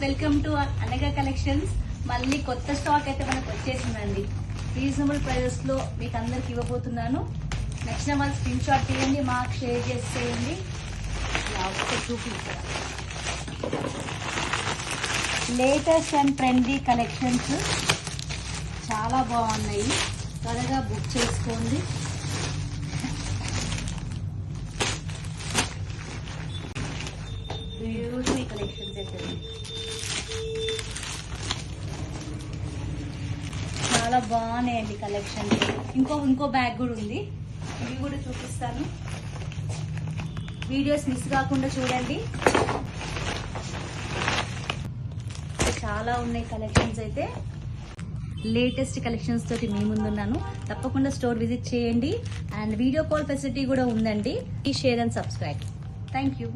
Welcome to అనగా collections. మళ్ళీ కొత్త స్టాక్ అయితే మనకు వచ్చేసిందండి. రీజనబుల్ ప్రైజెస్ లో మీకు అందరికి ఇవ్వబోతున్నాను. నచ్చిన వాళ్ళు స్క్రీన్ షాట్ తీయండి, మాకు షేర్ చేసేయండి. చూపించారు లేటెస్ట్ అండ్ ట్రెండీ కలెక్షన్స్ చాలా బాగున్నాయి. త్వరగా బుక్ చేసుకోండి. బ్యూటిఫుల్ కలెక్షన్స్ అయితే చాలా బాగున్నాయండి కలెక్షన్స్. ఇంకో బ్యాగ్ కూడా ఉంది, ఇవి కూడా చూపిస్తాను. వీడియోస్ మిస్ కాకుండా చూడండి. చాలా ఉన్నాయి కలెక్షన్స్ అయితే. లేటెస్ట్ కలెక్షన్స్ తోటి మీ ముందున్నాను. తప్పకుండా స్టోర్ విజిట్ చేయండి. అండ్ వీడియో కాల్ ఫెసిలిటీ కూడా ఉందండి. Please share and subscribe. Thank you.